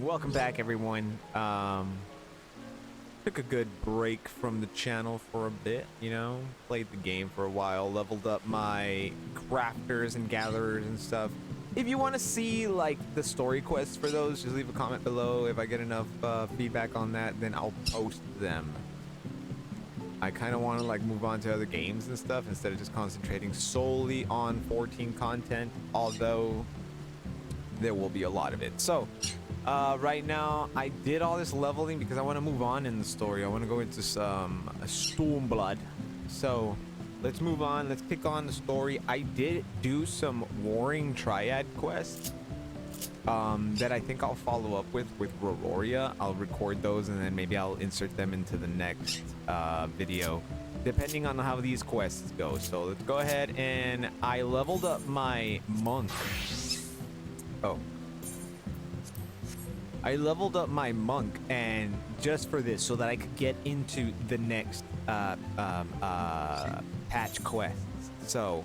Welcome back, everyone. Took a good break from the channel for a bit, you know, played the game for a while, leveled up my crafters and gatherers and stuff. If you want to see, like, the story quests for those, just leave a comment below. If I get enough feedback on that, then I'll post them. I kind of want to, like, move on to other games and stuff instead of just concentrating solely on 14 content, although there will be a lot of it. So, right now, I did all this leveling because I want to move on in the story. I want to go into some Stormblood. So, let's move on. Let's kick on the story. I did do some Warring Triad quests that I think I'll follow up with Rororia. I'll record those and then maybe I'll insert them into the next video, depending on how these quests go. So, let's go ahead and I leveled up my monk. Oh. I leveled up my monk, and just for this, so that I could get into the next patch quests. So,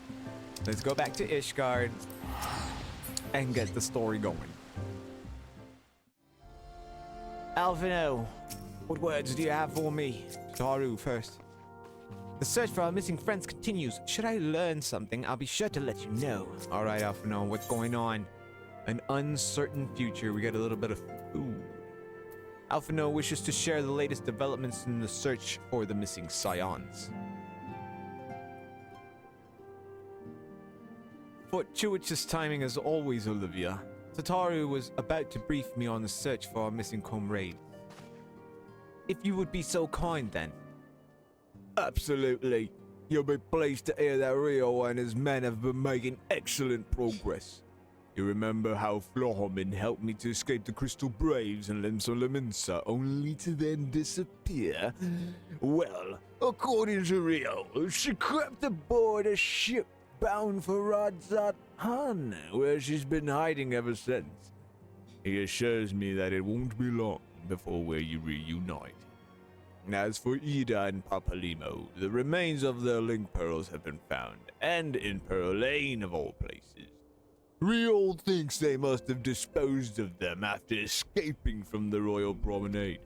let's go back to Ishgard and get the story going. Alvino, what words do you have for me? Taru first. The search for our missing friends continues. Should I learn something, I'll be sure to let you know. All right, Alvino, what's going on? An uncertain future. We got a little bit of food. Alphino wishes to share the latest developments in the search for the missing scions. Fortuitous timing as always, Olivia. Tataru was about to brief me on the search for our missing comrade. If you would be so kind, then. Absolutely. You'll be pleased to hear that Rio and his men have been making excellent progress. You remember how Flohomin helped me to escape the Crystal Braves and Lemsolaminsa, only to then disappear? Well, according to Rio, she crept aboard a ship bound for Radzat Han, where she's been hiding ever since. He assures me that it won't be long before we reunite. As for Ida and Papalimo, the remains of their link pearls have been found, and in Pearl Lane of all places. Rio thinks they must have disposed of them after escaping from the Royal Promenade.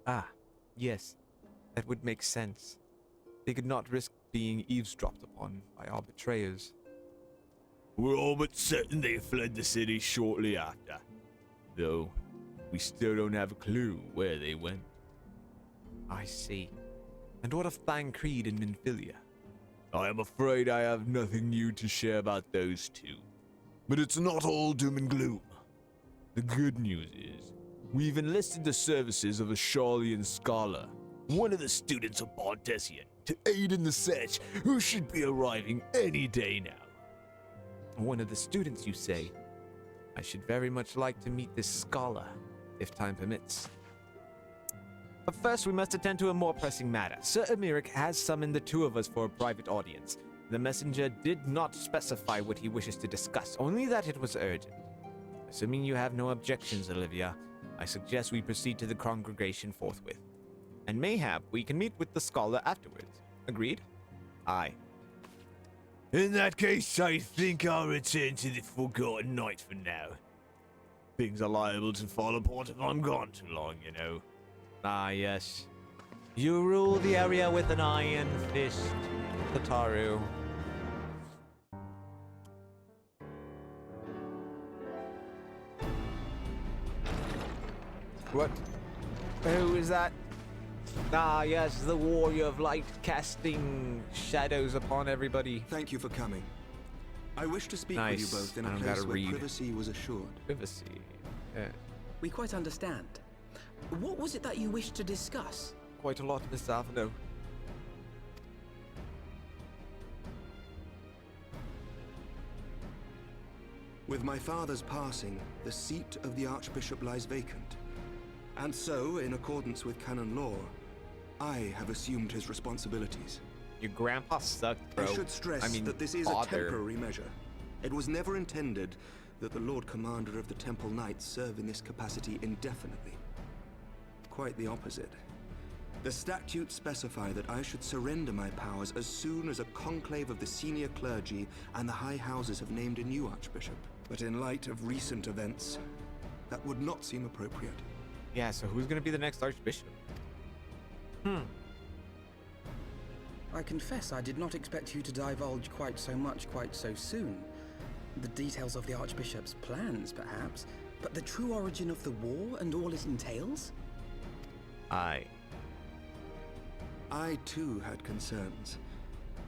Ah, yes, that would make sense. They could not risk being eavesdropped upon by our betrayers. We're all but certain they fled the city shortly after, though we still don't have a clue where they went. I see. And what of Thancred and Minfilia? I am afraid I have nothing new to share about those two. But it's not all doom and gloom. The good news is, we've enlisted the services of a Charlian scholar, one of the students of Bardesian, to aid in the search, who should be arriving any day now. One of the students, you say? I should very much like to meet this scholar, if time permits. But first, we must attend to a more pressing matter. Sir Emeric has summoned the two of us for a private audience. The messenger did not specify what he wishes to discuss, only that it was urgent. Assuming you have no objections, Olivia, I suggest we proceed to the congregation forthwith. And mayhap we can meet with the scholar afterwards. Agreed? Aye. In that case, I think I'll return to the Forgotten Night for now. Things are liable to fall apart if I'm gone too long, you know. Ah, yes. You rule the area with an iron fist, Tataru. What? Who is that? Ah, yes, the warrior of light casting shadows upon everybody. Thank you for coming. I wish to speak with you both in a place where privacy was assured. Privacy. Yeah. We quite understand. What was it that you wished to discuss? Quite a lot, Mr. Alvino. With my father's passing, the seat of the Archbishop lies vacant. And so, in accordance with canon law, I have assumed his responsibilities. Your grandpa sucked, bro. I should stress that this is a temporary measure. It was never intended that the Lord Commander of the Temple Knights serve in this capacity indefinitely. Quite the opposite. The statutes specify that I should surrender my powers as soon as a conclave of the senior clergy and the high houses have named a new archbishop. But in light of recent events, That would not seem appropriate. Yeah, so who's gonna be the next archbishop? I confess I did not expect you to divulge quite so much quite so soon. The details of the Archbishop's plans, perhaps, but the true origin of the war and all it entails? I too had concerns.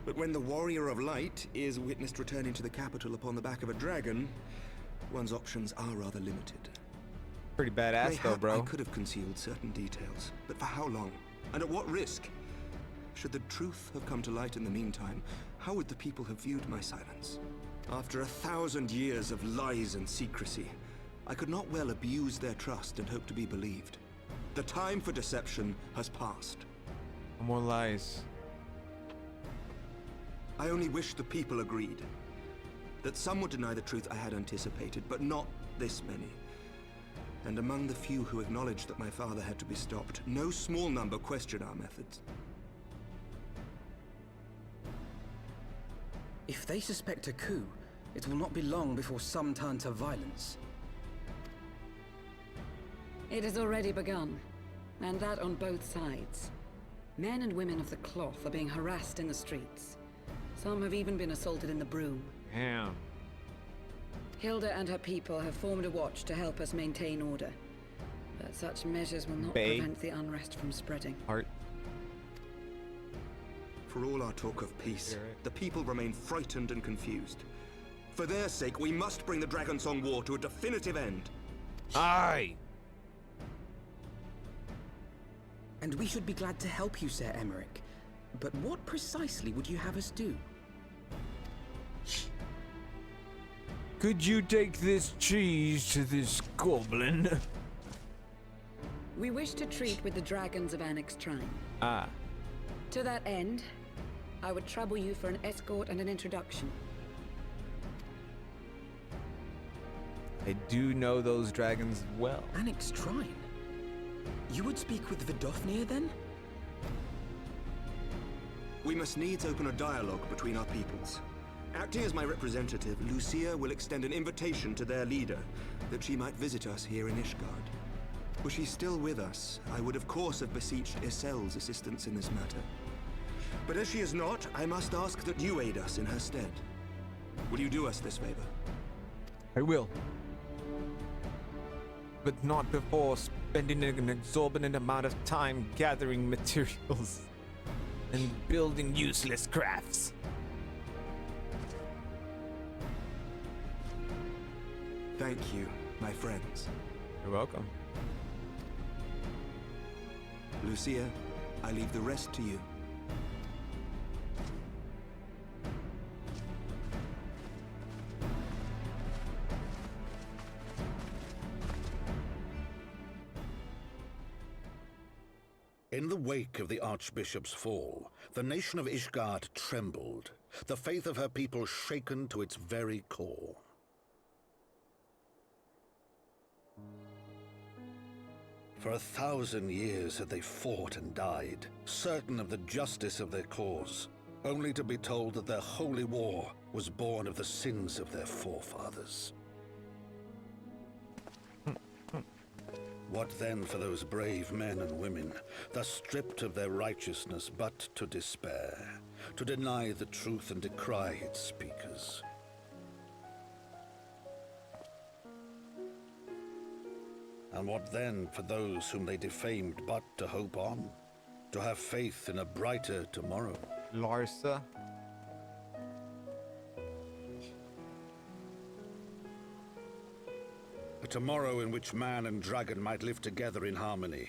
But when the Warrior of Light is witnessed returning to the capital upon the back of a dragon, one's options are rather limited. pretty badass though, Mayhap bro. I could have concealed certain details, but for how long? And at what risk? Should the truth have come to light in the meantime, how would the people have viewed my silence? After 1,000 years of lies and secrecy, I could not well abuse their trust and hope to be believed. The time for deception has passed. No more lies. I only wish the people agreed. That some would deny the truth I had anticipated, but not this many. And among the few who acknowledged that my father had to be stopped, no small number questioned our methods. If they suspect a coup, it will not be long before some turn to violence. It has already begun, and that on both sides. Men and women of the cloth are being harassed in the streets. Some have even been assaulted in the broom. Damn. Hilda and her people have formed a watch to help us maintain order. But such measures will not Babe. prevent the unrest from spreading. Heart. For all our talk of peace, You're right. the people remain frightened and confused. For their sake, we must bring the Dragonsong War to a definitive end. Aye. And we should be glad to help you, Sir Emmerich. But what precisely would you have us do? Could you take this cheese to this goblin? We wish to treat with the dragons of Annex Shrine. Ah. To that end, I would trouble you for an escort and an introduction. I do know those dragons well. Annex Shrine? You would speak with Vidofnir then? We must needs open a dialogue between our peoples. Acting as my representative, Lucia will extend an invitation to their leader, that she might visit us here in Ishgard. Were she still with us, I would of course have beseeched Isel's assistance in this matter. But as she is not, I must ask that you aid us in her stead. Will you do us this favor? I will. But not before spending an exorbitant amount of time gathering materials and building useless crafts. Thank you, my friends. You're welcome. Lucia, I leave the rest to you. In the wake of the Archbishop's fall, the nation of Ishgard trembled, the faith of her people shaken to its very core. For 1,000 years had they fought and died, certain of the justice of their cause, only to be told that their holy war was born of the sins of their forefathers. What then for those brave men and women, thus stripped of their righteousness but to despair, to deny the truth and decry its speakers? And what then for those whom they defamed but to hope on, to have faith in a brighter tomorrow? Larsa. A tomorrow in which man and dragon might live together in harmony,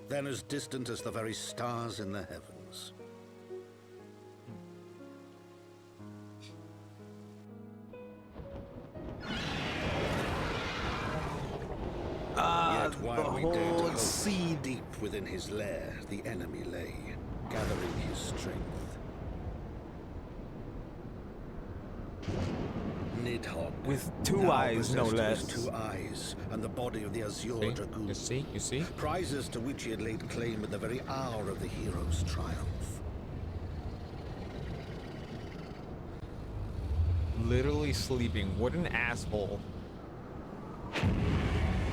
then as distant as the very stars in the heavens. Yet while we dared to hope, deep within his lair the enemy lay, gathering his strength. Nidhogg, With two now eyes, no possessed of his less. 2 eyes, and the body of the Azure Dragoon. You see? Prizes to which he had laid claim at the very hour of the hero's triumph. Literally sleeping. What an asshole.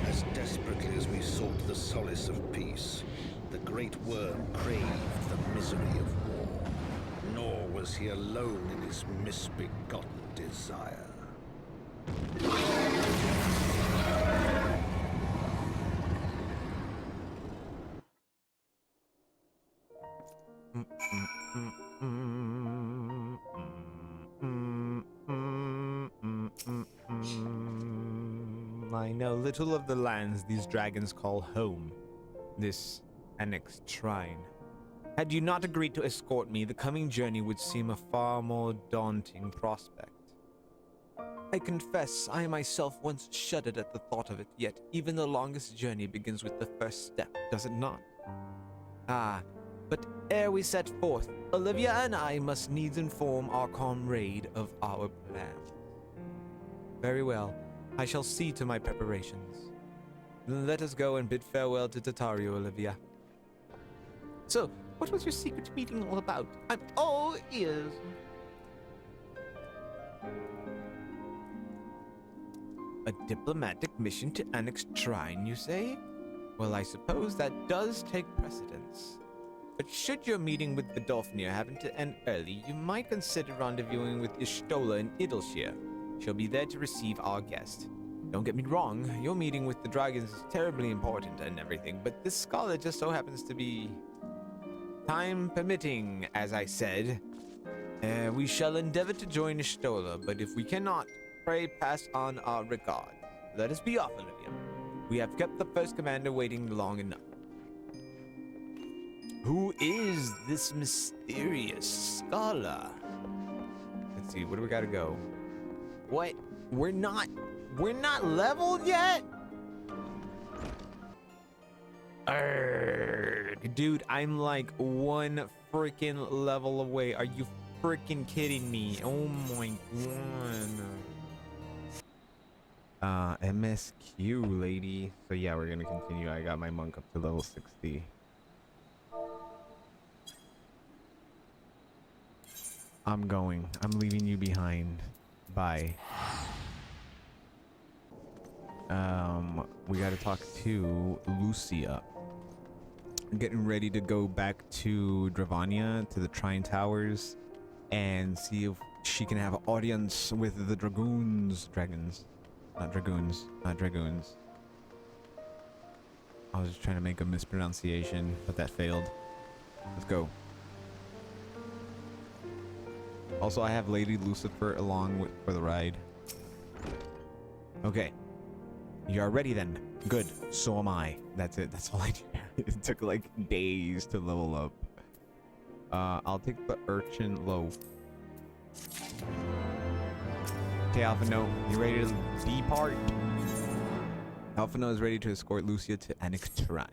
As as desperately as we sought the solace of peace, the great worm craved the misery of war. Nor was he alone in his misbegotten desire. I know little of the lands these dragons call home. This annexed shrine. Had you not agreed to escort me, the coming journey would seem a far more daunting prospect. I confess, I myself once shuddered at the thought of it, yet even the longest journey begins with the first step, does it not? Ah, but ere we set forth, Olivia and I must needs inform our comrade of our plans. Very well, I shall see to my preparations. Then let us go and bid farewell to Tatario, Olivia. So, what was your secret meeting all about? I'm all ears. A diplomatic mission to annex Shrine, you say? Well, I suppose that does take precedence. But should your meeting with Godolphnir happen to end early, you might consider rendezvousing with Ishtola in Idleshire. She'll be there to receive our guest. Don't get me wrong, your meeting with the dragons is terribly important and everything, but this scholar just so happens to be... time permitting, as I said. We shall endeavor to join Ishtola, but if we cannot, pray pass on our regards. Let us be off, Olivia. We have kept the first commander waiting long enough. Who is this mysterious scholar? Let's see, where do we gotta go? What? We're not leveled yet? Dude, I'm like one freaking level away. Are you freaking kidding me? Oh my god. MSQ, lady. So yeah, we're gonna continue. I got my monk up to level 60. I'm going. I'm leaving you behind. Bye. We gotta talk to Lucia. Getting ready to go back to Dravania, to the Trine Towers, and see if she can have an audience with the Dragoons. Dragons. Not Dragoons. Not Dragoons. I was just trying to make a mispronunciation, but that failed. Let's go. Also, I have Lady Lucifer along for the ride. Okay. You are ready then. Good. So am I. That's it. That's all I do. It took like days to level up. I'll take the urchin loaf. Okay, Alphino, you ready to depart? Alphino is ready to escort Lucia to Annex Shrine.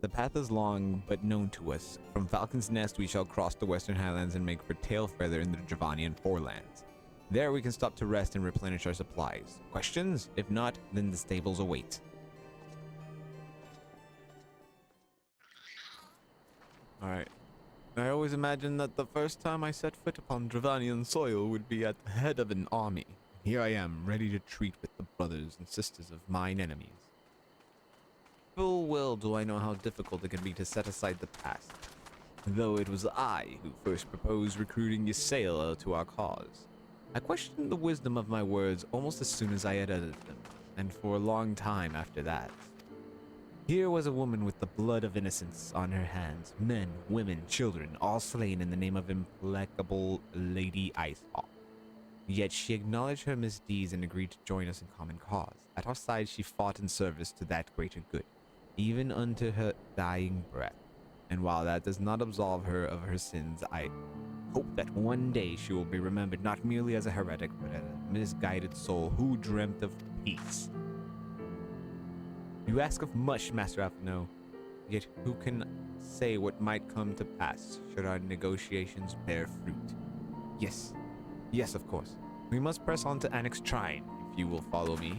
The path is long, but known to us. From Falcon's Nest, we shall cross the Western Highlands and make for Tailfeather in the Dravanian Forelands. There we can stop to rest and replenish our supplies. Questions? If not, then the stables await. Alright. I always imagined that the first time I set foot upon Dravanian soil would be at the head of an army. Here I am, ready to treat with the brothers and sisters of mine enemies. Full well do I know how difficult it can be to set aside the past, though it was I who first proposed recruiting Ysayle to our cause. I questioned the wisdom of my words almost as soon as I had uttered them, and for a long time after that. Here was a woman with the blood of innocence on her hands, men, women, children, all slain in the name of implacable Lady Icehawk. Yet she acknowledged her misdeeds and agreed to join us in common cause. At our side she fought in service to that greater good, even unto her dying breath. And while that does not absolve her of her sins, I hope that one day she will be remembered not merely as a heretic, but as a misguided soul who dreamt of peace. You ask of much, Master Alphino, yet who can say what might come to pass should our negotiations bear fruit? Yes, yes, of course. We must press on to Annex Shrine, if you will follow me.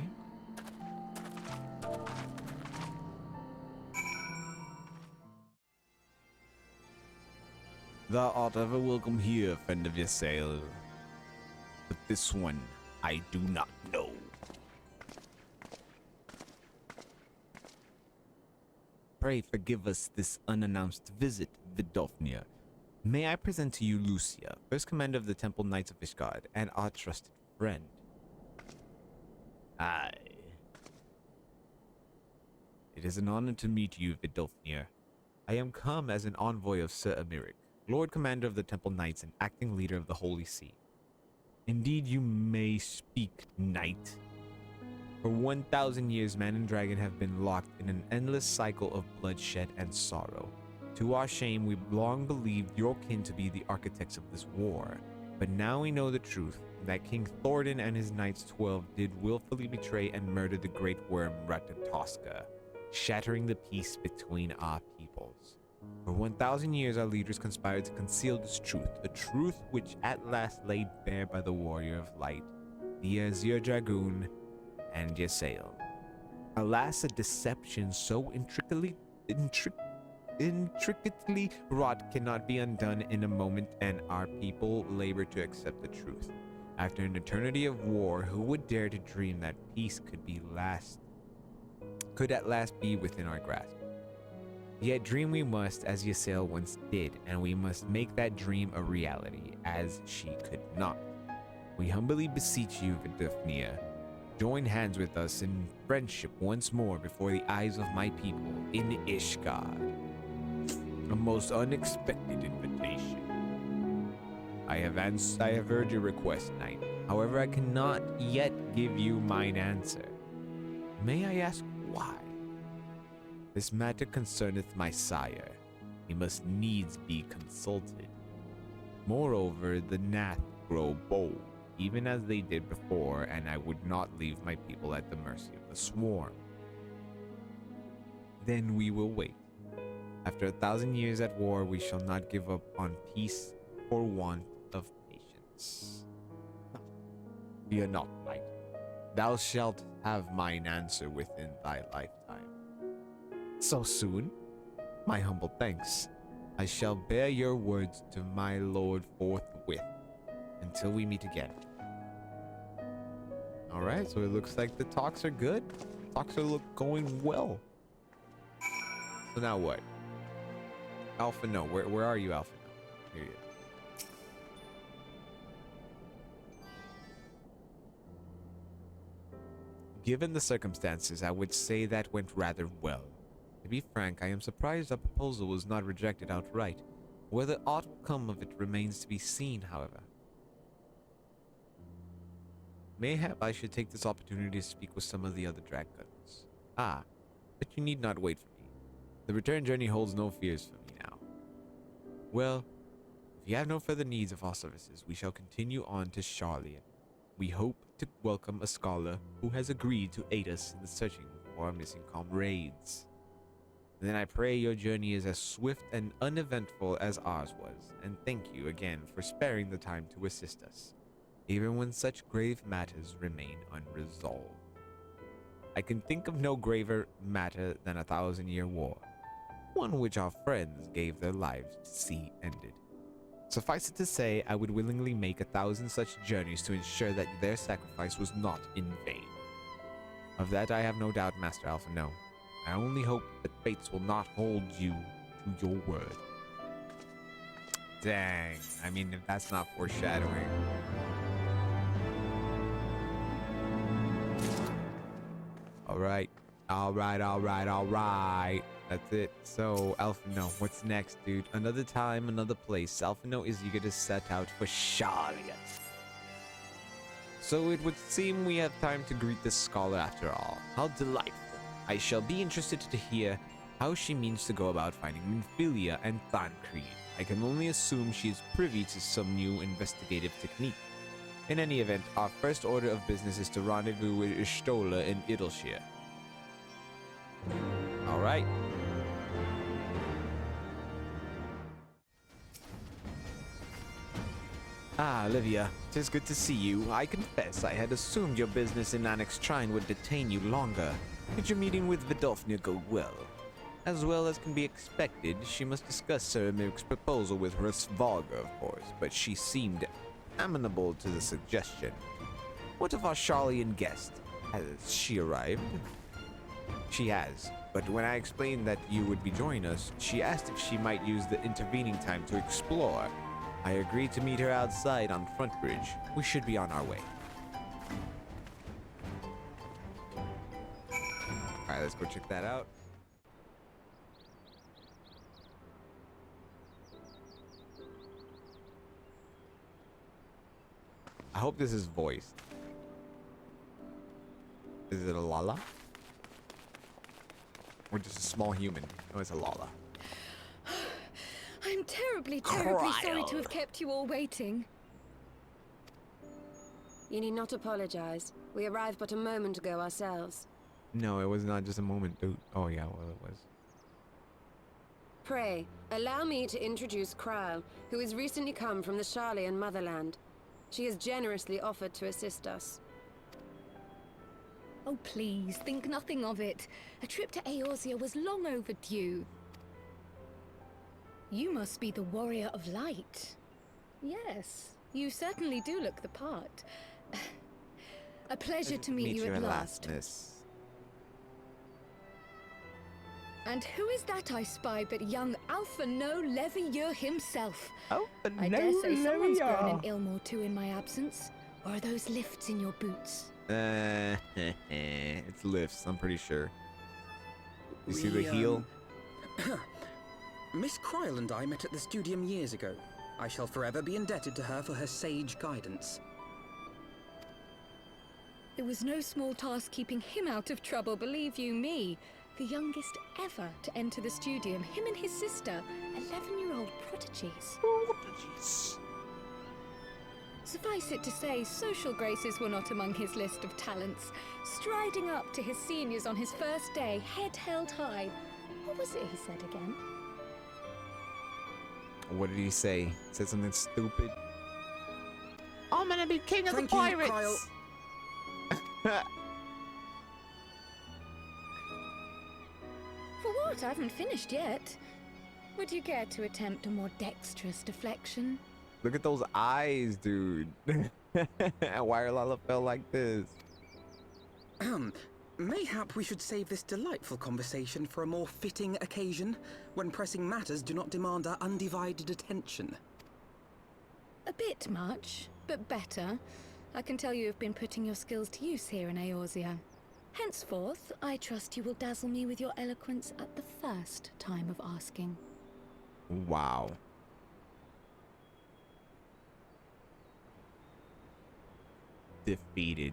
Thou art ever welcome here, friend of Ysayle. But this one, I do not know. Pray forgive us this unannounced visit, Vidofnir. May I present to you Lucia, first commander of the Temple Knights of Ishgard, and our trusted friend. Aye. It is an honor to meet you, Vidofnir. I am come as an envoy of Sir Emeric, Lord Commander of the Temple Knights and acting leader of the Holy See. Indeed, you may speak, knight. For 1,000 years, man and dragon have been locked in an endless cycle of bloodshed and sorrow. To our shame, we long believed your kin to be the architects of this war. But now we know the truth, that King Thordan and his Knights 12 did willfully betray and murder the great worm Ratatoska, shattering the peace between our peoples. For 1,000 years, our leaders conspired to conceal this truth, a truth which at last laid bare by the Warrior of Light, the Azure Dragoon, and Ysael. Alas, a deception so intricately wrought cannot be undone in a moment, and our people labor to accept the truth. After an eternity of war, who would dare to dream that peace could at last be within our grasp? Yet dream we must, as Ysael once did, and we must make that dream a reality, as she could not. We humbly beseech you, Vidofnir, join hands with us in friendship once more before the eyes of my people in Ishgard. A most unexpected invitation. I have heard your request, knight. However, I cannot yet give you mine answer. May I ask why? This matter concerneth my sire. He must needs be consulted. Moreover, the Nath grow bold, even as they did before, and I would not leave my people at the mercy of the swarm. Then we will wait. After 1,000 years at war, we shall not give up on peace for want of patience. No, fear not, knight. Thou shalt have mine answer within thy lifetime. So soon? My humble thanks. I shall bear your words to my lord forthwith, until we meet again. Alright, so it looks like the talks are good. Talks are going well. So now what? Alpha, no. Where are you, Alpha? No. Here you are. Given the circumstances, I would say that went rather well. To be frank, I am surprised our proposal was not rejected outright. Whether aught will come of it remains to be seen, however. Mayhap I should take this opportunity to speak with some of the other dragons. Ah, but you need not wait for me. The return journey holds no fears for me now. Well, if you have no further needs of our services, we shall continue on to Charlian. We hope to welcome a scholar who has agreed to aid us in the searching for our missing comrades. Then I pray your journey is as swift and uneventful as ours was, and thank you again for sparing the time to assist us, even when such grave matters remain unresolved. I can think of no graver matter than a 1,000-year war, one which our friends gave their lives to see ended. Suffice it to say, I would willingly make 1,000 such journeys to ensure that their sacrifice was not in vain. Of that I have no doubt, Master Alpha, no. I only hope that fates will not hold you to your word. Dang, I mean, if that's not foreshadowing. Alright. That's it. So, Alpha No, what's next, dude? Another time, another place. Alpha No is eager to set out for Sharia. So it would seem we have time to greet this scholar after all. How delightful. I shall be interested to hear how she means to go about finding Minfilia and Thancred. I can only assume she is privy to some new investigative technique. In any event, our first order of business is to rendezvous with Ishtola in Idleshire. Alright. Ah, Olivia, 'tis good to see you. I confess I had assumed your business in Annex Shrine would detain you longer. Did your meeting with Vidofnir go well? As well as can be expected, she must discuss Sir Emeric's proposal with her Svalga, of course, but she seemed amenable to the suggestion. What of our Charlian guest? Has she arrived? She has. But when I explained that you would be joining us, she asked if she might use the intervening time to explore. I agreed to meet her outside on Front Bridge. We should be on our way. Alright, let's go check that out. I hope this is voiced. Is it a Lala? Or just a small human? No, it's a Lala. I'm terribly sorry to have kept you all waiting. You need not apologize. We arrived but a moment ago ourselves. No, it was not just a moment, dude. Oh yeah, well it was. Pray, allow me to introduce Kryle, who has recently come from the Sharlayan motherland. She has generously offered to assist us. Oh, please, think nothing of it. A trip to Eorzea was long overdue. You must be the Warrior of Light. Yes, you certainly do look the part. A pleasure to meet you at last. And who is that I spy but young Alpha No Levier himself? I dare say someone's grown an ilm or two in my absence. Or are those lifts in your boots? It's lifts, I'm pretty sure. You see the heel? Miss Kryle and I met at the Studium years ago. I shall forever be indebted to her for her sage guidance. It was no small task keeping him out of trouble, believe you me. The youngest ever to enter the Studium, him and his sister, 11-year-old prodigies. Suffice it to say, social graces were not among his list of talents. Striding up to his seniors on his first day, head held high. What was it he said again? What did he say? He said something stupid. I'm gonna be king of the Thank you, pirates. Kryle. For what? I haven't finished yet. Would you care to attempt a more dexterous deflection? Look at those eyes, dude. Why are Lala fell like this? Mayhap we should save this delightful conversation for a more fitting occasion, when pressing matters do not demand our undivided attention. A bit much, but better. I can tell you have been putting your skills to use here in Eorzea. Henceforth, I trust you will dazzle me with your eloquence at the first time of asking. Wow. Defeated.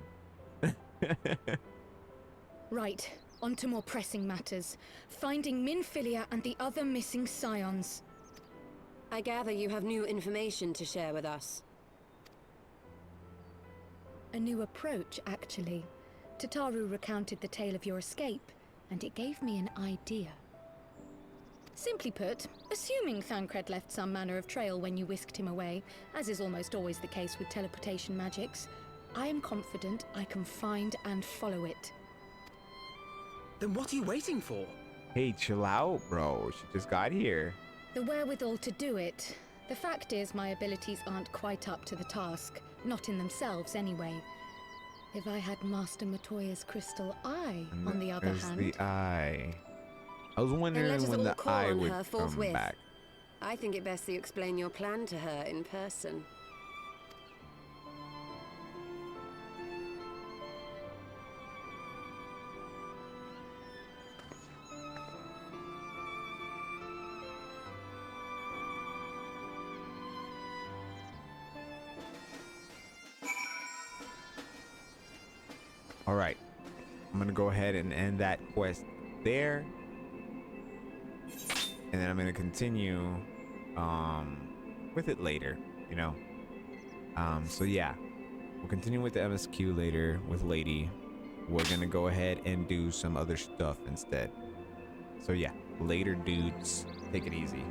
Right, on to more pressing matters. Finding Minfilia and the other missing scions. I gather you have new information to share with us. A new approach, actually. Tataru recounted the tale of your escape, and it gave me an idea. Simply put, assuming Thancred left some manner of trail when you whisked him away, as is almost always the case with teleportation magics, I am confident I can find and follow it. Then what are you waiting for? Hey, chill out, bro. She just got here. The wherewithal to do it. The fact is, my abilities aren't quite up to the task. Not in themselves, anyway. If I had Master Matoya's crystal eye, on the other hand... the eye. I was Then let wondering us when all the call eye on would her come forthwith. back. I think it best that you explain your plan to her in person. All right, I'm gonna go ahead and end that quest there, and then I'm gonna continue with it later, you know. So yeah, we'll continue with the MSQ later with Lady. We're gonna go ahead and do some other stuff instead. So yeah, later, dudes. Take it easy.